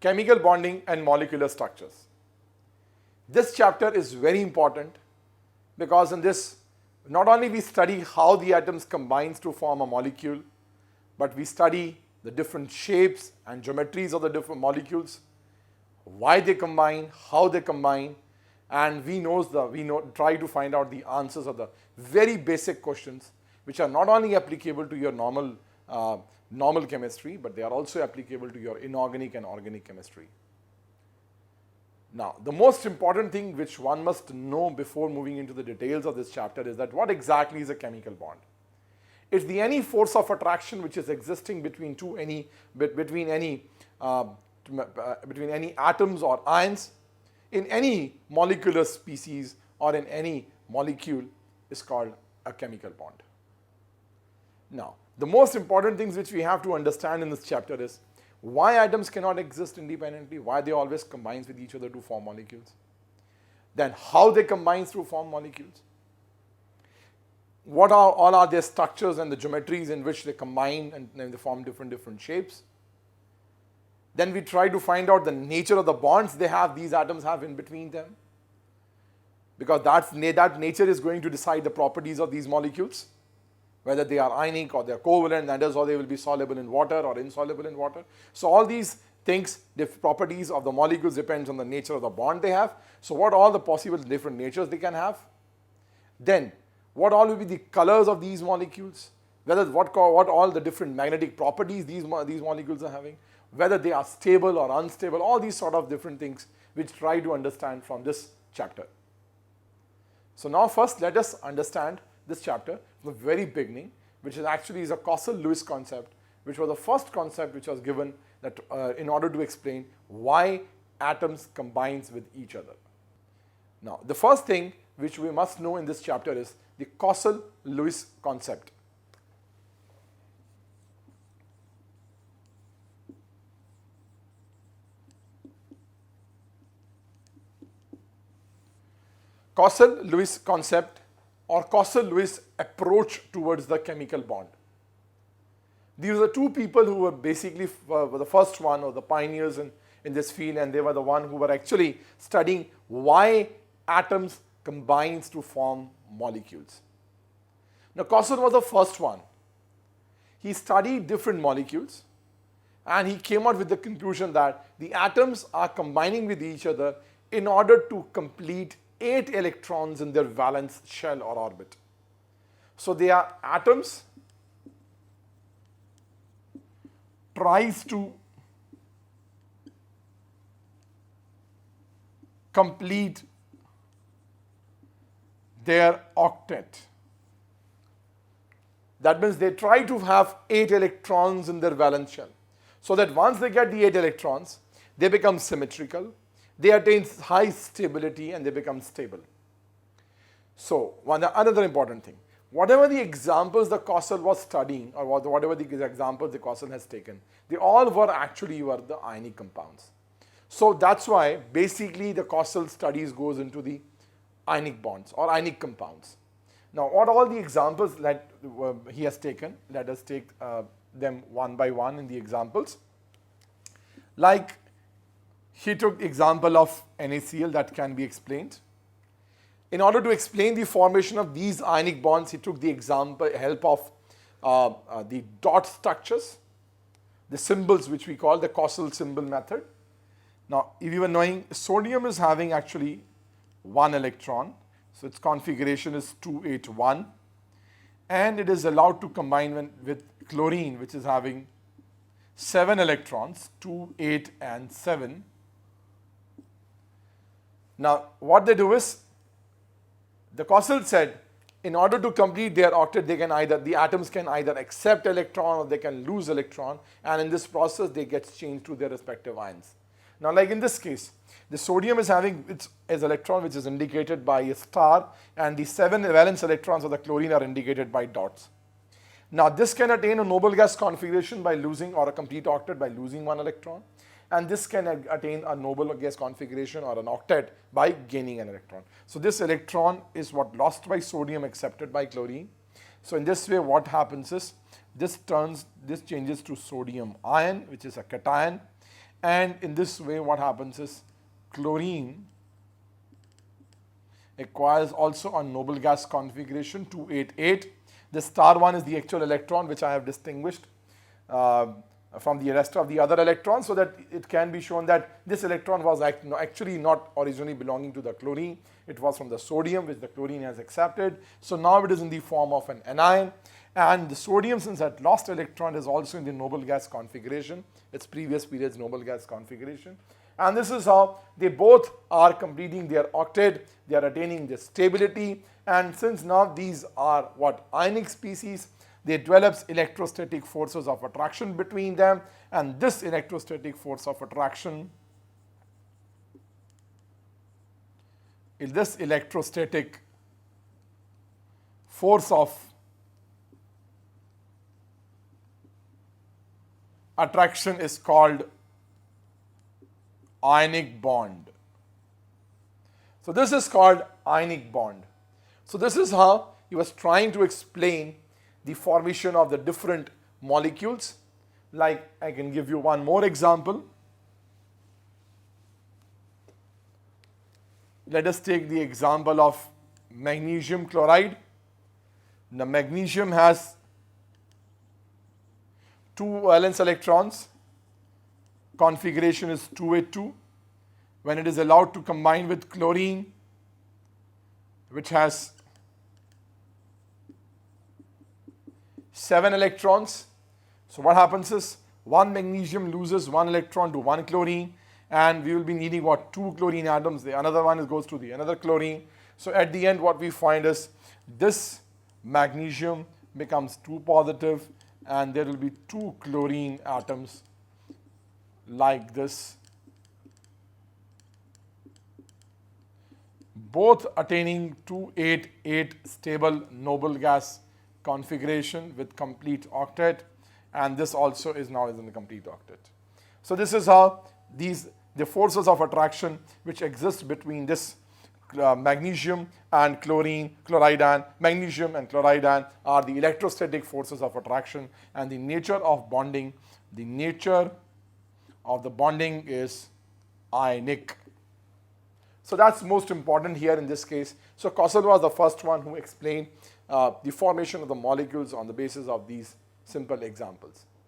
chemical bonding and molecular structures. This chapter is very important because in this, not only we study how the atoms combines to form a molecule, but we study the different shapes and geometries of the different molecules, why they combine, how they combine, and we try to find out the answers of the very basic questions which are not only applicable to your normal chemistry, but they are also applicable to your inorganic and organic chemistry. Now, the most important thing which one must know before moving into the details of this chapter is that what exactly is a chemical bond? It's any force of attraction which is existing between any atoms or ions in any molecular species or in any molecule is called a chemical bond. Now, the most important things which we have to understand in this chapter is why atoms cannot exist independently, why they always combine with each other to form molecules, then how they combine to form molecules, what are their structures and the geometries in which they combine and they form different shapes. Then we try to find out the nature of the bonds these atoms have in between them, because that nature is going to decide the properties of these molecules, whether they are ionic or they are covalent, that is, or they will be soluble in water or insoluble in water. So all these things, the properties of the molecules depends on the nature of the bond they have. So what all the possible different natures they can have. Then what all will be the colors of these molecules, what all the different magnetic properties these molecules are having, whether they are stable or unstable, all these sort of different things which try to understand from this chapter. So now first let us understand this chapter from the very beginning, which is actually a Kossel-Lewis concept, which was the first concept which was given that in order to explain why atoms combines with each other. Now, the first thing which we must know in this chapter is the Kossel-Lewis concept. Kossel-Lewis concept or Kossel-Lewis approach towards the chemical bond. These are two people who were basically were the first one or the pioneers in this field, and they were the one who were actually studying why atoms combines to form molecules. Now, Kossel was the first one. He studied different molecules and he came out with the conclusion that the atoms are combining with each other in order to complete 8 electrons in their valence shell or orbit. So they are atoms tries to complete their octet. That means they try to have 8 electrons in their valence shell, so that once they get the 8 electrons, they become symmetrical, they attain high stability, and they become stable. So, another important thing, whatever the examples the Kossel was studying, or whatever the examples the Kossel has taken, they all were the ionic compounds. So that's why basically the Kossel studies goes into the ionic bonds or ionic compounds. Now, what all the examples that he has taken, let us take them one by one in the examples. Like he took the example of NaCl that can be explained. In order to explain the formation of these ionic bonds, he took the help of the dot structures, the symbols which we call the Kossel symbol method. Now, if you were knowing, sodium is having actually 1 electron, so its configuration is 281, and it is allowed to combine with chlorine, which is having 7 electrons, 2, 8, and 7. Now, what they do is, the Kossel said, in order to complete their octet, the atoms can either accept electron or they can lose electron, and in this process they get changed to their respective ions. Now, like in this case, the sodium is having its electron, which is indicated by a star, and the 7 valence electrons of the chlorine are indicated by dots. Now, this can attain a noble gas configuration by losing, or a complete octet by losing 1 electron, and this can attain a noble gas configuration or an octet by gaining an electron. So this electron is what lost by sodium, accepted by chlorine. So in this way, what happens is this changes to sodium ion, which is a cation, And in this way what happens is chlorine acquires also a noble gas configuration 288. The star one is the actual electron which I have distinguished from the rest of the other electrons, so that it can be shown that this electron was actually not originally belonging to the chlorine. It was from the sodium which the chlorine has accepted. So now it is in the form of an anion, and the sodium, since that lost electron, is also in the noble gas configuration, its previous period's noble gas configuration. And this is how they both are completing their octet, they are attaining the stability, and since now these are what ionic species, they develops electrostatic forces of attraction between them, and this electrostatic force of attraction, this electrostatic force of attraction is called ionic bond. So this is called ionic bond. So this is how he was trying to explain the formation of the different molecules. Like, I can give you one more example. Let us take the example of magnesium chloride. The magnesium has 2 valence electrons, configuration is 282. When it is allowed to combine with chlorine, which has 7 electrons, so what happens is one magnesium loses 1 electron to 1 chlorine, and we will be needing what, 2 chlorine atoms, the another one goes to the another chlorine. So at the end what we find is this magnesium becomes 2 positive, and there will be 2 chlorine atoms like this, both attaining 288 stable noble gas configuration with complete octet, and this also is now in the complete octet. So this is how the forces of attraction which exist between this magnesium and chloride and magnesium and chloride and are the electrostatic forces of attraction, and the nature of bonding, the nature of the bonding is ionic. So that's most important here in this case. So Kossel was the first one who explained the formation of the molecules on the basis of these simple examples.